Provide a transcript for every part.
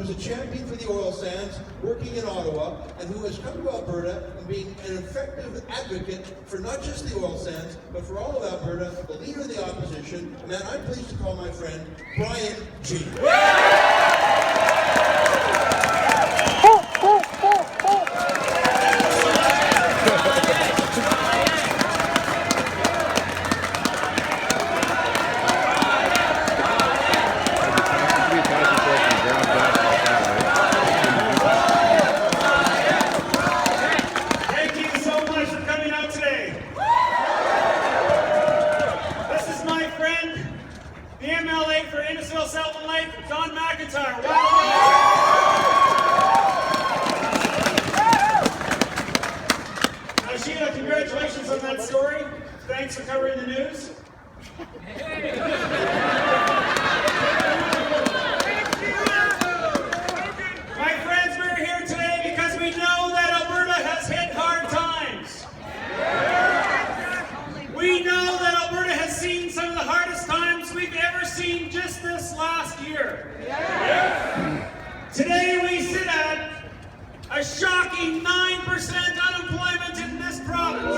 is a champion for the oil sands, working in Ottawa, and who has come to Alberta and being an effective advocate for not just the oil sands, but for all of Alberta, the leader of the opposition, a man I'm pleased to call my friend, Brian G. Congratulations on that story. Thanks for covering the news. My friends, we're here today because we know that Alberta has hit hard times. We know that Alberta has seen some of the hardest times we've ever seen just this last year. Today we sit at a shocking 9% unemployment in this province.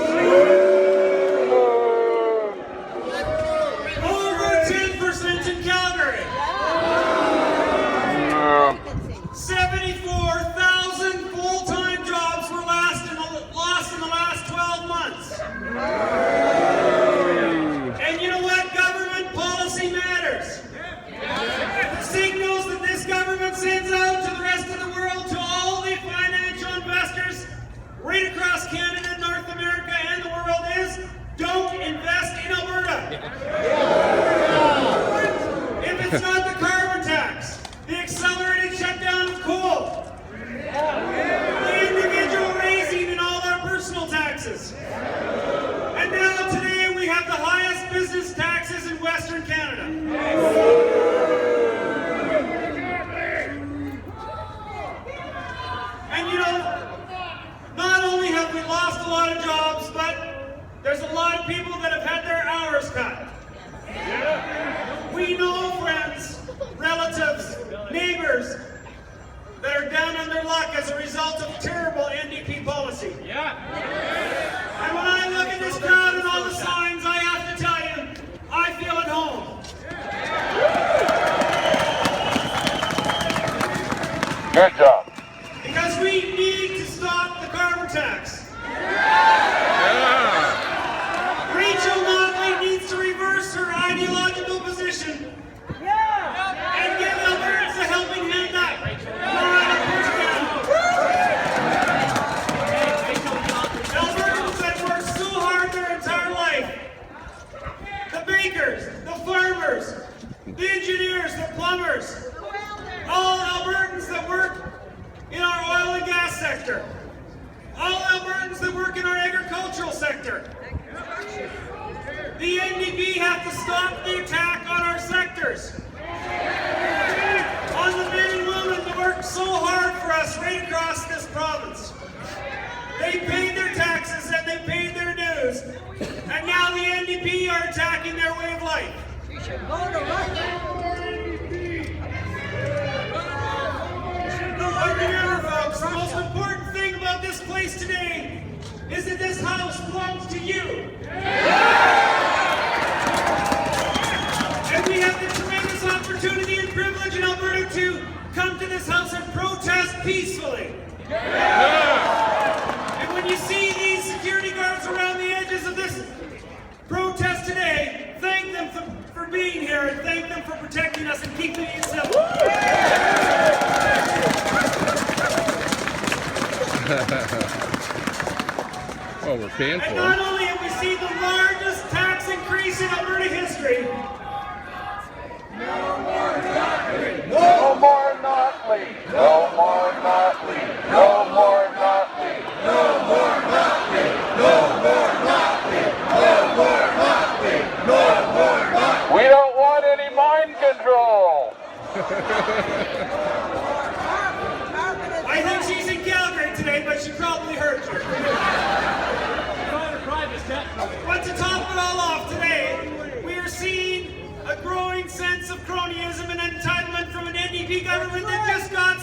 Over 10% in Calgary. 74,000 full-time jobs were lost in the last 12 months. And you know what? Government policy matters. The signals that this government sends out to the rest of the world, to all the financial investors right across Canada, North America, and the world is, don't invest in Alberta. If it's not the carbon tax, the accelerated shutdown of coal, the individual raising in all our personal taxes, and now today we have the highest business taxes in Western Canada. And you know, not only have we lost a lot of jobs, but there's a lot of people that have had their hours cut. We know friends, relatives, neighbors that are down on their luck as a result of terrible NDP policy. And when I look at this crowd and all the signs, I have to tell you, I feel at home. Good job. Because we need to stop the carbon tax. Rachel Notley needs to reverse her ideological position and give Albertans a helping hand up, not a push down. Albertans that work so hard their entire life, the bakers, the farmers, the engineers, the plumbers, all Albertans that work in our oil and gas sector, all Albertans that work in our agricultural sector. The NDP have to stop the attack on our sectors, on the men and women that work so hard for us right across this province. They paid their taxes and they paid their dues, and now the NDP are attacking their way of life. But remember, folks, the most important thing about this place today is that this house belongs to you. And we have the tremendous opportunity and privilege in Alberta to come to this house and protest peacefully. And when you see these security guards around the edges of this protest today, thank them for being here and thank them for protecting us and keeping it simple. Oh, we're paying for And it. not only have we seen the largest tax increase in Alberta history, No more Notley! No more Notley! No more Notley! No more Notley! No more Notley! No more Notley! No more Notley! No more Notley! We don't want any mind control! I think she's in Calgary today, but she probably heard you. But to top it all off today, we are seeing a growing sense of cronyism and entitlement from an NDP government that just got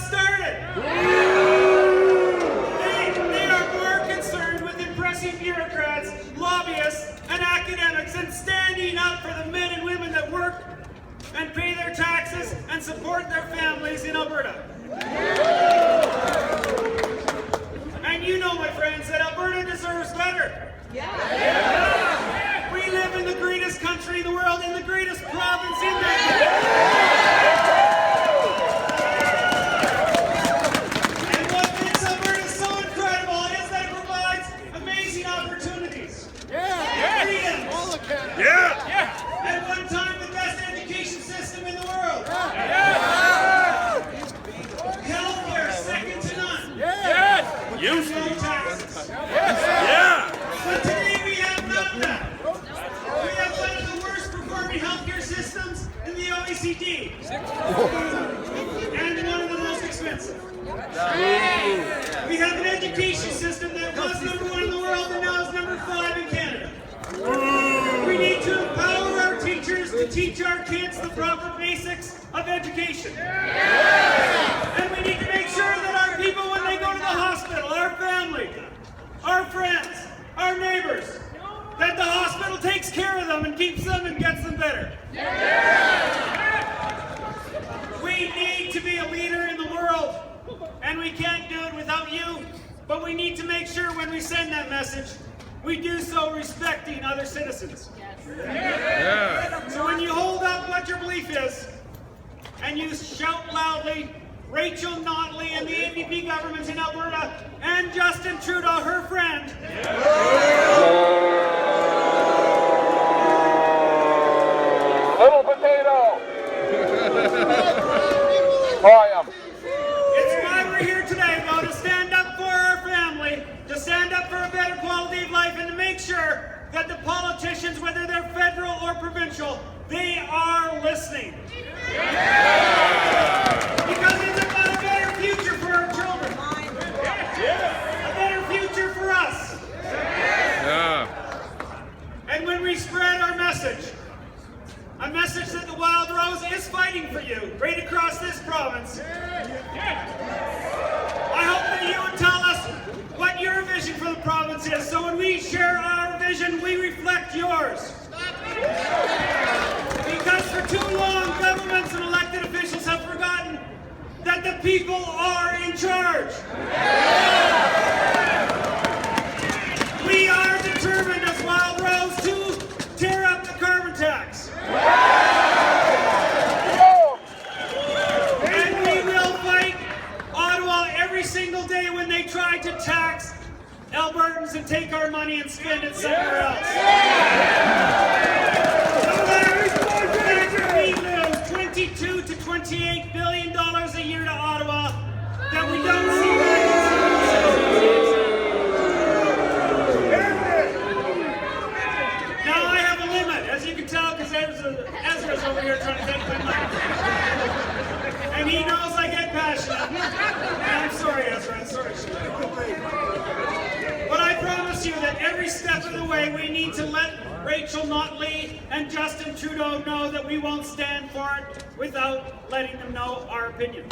teach our kids the proper basics of education. And we need to make sure that our people, when they go to the hospital, our family, our friends, our neighbors, that the hospital takes care of them and keeps them and gets them better. We need to be a leader in the world, and we can't do it without you, but we need to make sure when we send that message, we do so respecting other citizens. Yeah. So when you hold up what your belief is, and you shout loudly, Rachel Notley and the NDP government in Alberta and Justin Trudeau, her friend, Little potato. I am. it's why we're here today, though, to stand up for our family, to stand up for a better quality of life, and to make sure that the politicians, whether they're federal or provincial, they are listening. Because it's about a better future for our children. A better future for us. Yeah. And when we spread our message, a message that the Wild Rose is fighting for you right across this province, I hope that you would tell us what your vision for the province is, so when we share our vision, we reflect yours. Because for too long, governments and elected officials have forgotten that the people are in charge. We are determined as Wild Rose to tear up the carbon tax. And we will fight Ottawa every single day when they try to tax Albertans and take our money and spend it somewhere else. We lose $22 to $28 billion a year to Ottawa that we don't see back. Now I have a limit, as you can tell, because Ezra's over here trying to take my money. And he knows I get passionate. And I'm sorry, Ezra, I'm sorry. But I promise you that every step of the way we need to let Rachel Notley and Justin Trudeau know that we won't stand for it without letting them know our opinion.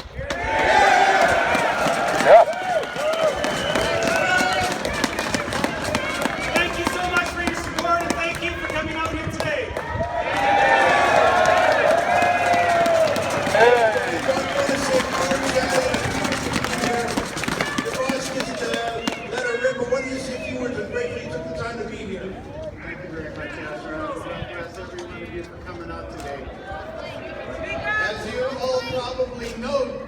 Thank you so much for your support, and thank you for coming out here today. What do you say if you were to gratefully took the time to be here? Thank you very much, Ezra. Thanks every one of you for coming out today. As you all probably know,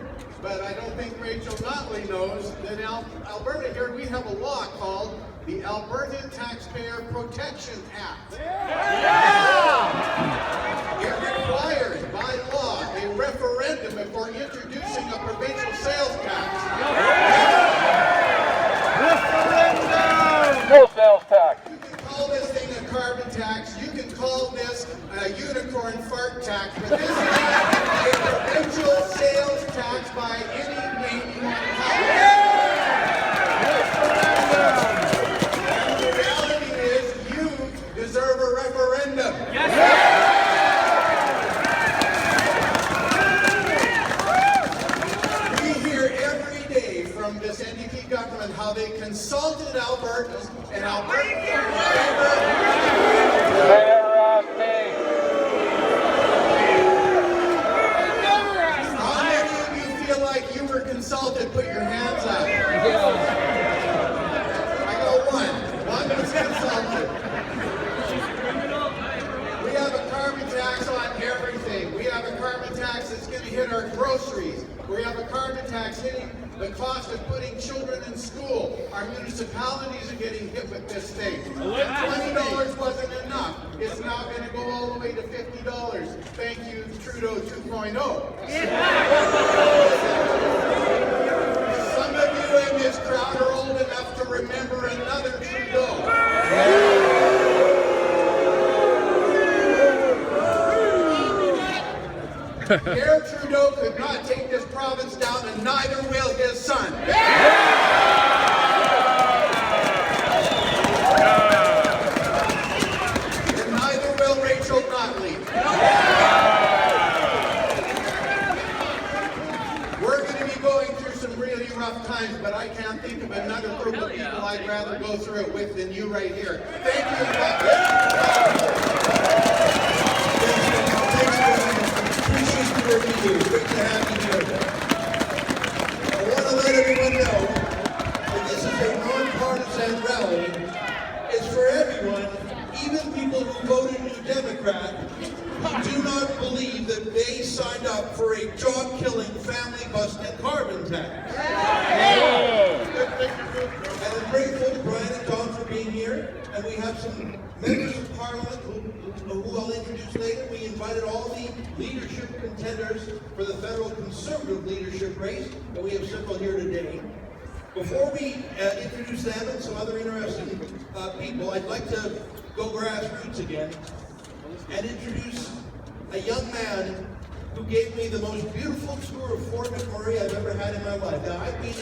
but I don't think Rachel Notley knows, that in Alberta here we have a law called the Alberta Taxpayer Protection Act. It requires by law a referendum before introducing a provincial sales tax. No sales tax. You can call this thing a carbon tax, you can call this a unicorn fart tax, but this is a provincial sales tax by any name you want to call it. And the reality is, you deserve a referendum. We hear every day from this NDP government how they consulted Albertans and Albertans are in favor. How many of you feel like you were consulted? Put your hands up. I got one. One was consulted. We have a carbon tax on everything. We have a carbon tax that's going to hit our groceries. We have a carbon tax hitting the cost of putting children in school. Our municipalities are getting hit with this thing. $20 wasn't enough. It's now going to go all the way to $50. Thank you, Trudeau 2.0. Some of you in this crowd are old enough to remember another Trudeau. Pierre Trudeau could not take this province down, and neither will his son. And neither will Rachel Notley. rough times, but I can't think of another group of people I'd rather go through it with than you right here. Thank you. Appreciate the work you do. Great to have you here. I want to let everyone know that this is a nonpartisan rally. It's for everyone, even people who voted New Democrat, who do not believe that they signed up for a job-killing, family-busting carbon tax. And I'm grateful to Brian and Tom for being here, and we have some members of Parliament who I'll introduce later. We invited all the leadership contenders for the federal Conservative leadership race, and we have several here today. Before we introduce them and some other interesting people, I'd like to go grassroots again and introduce a young man who gave me the most beautiful tour of Fort McMurray I've ever had in my life. Now, I've been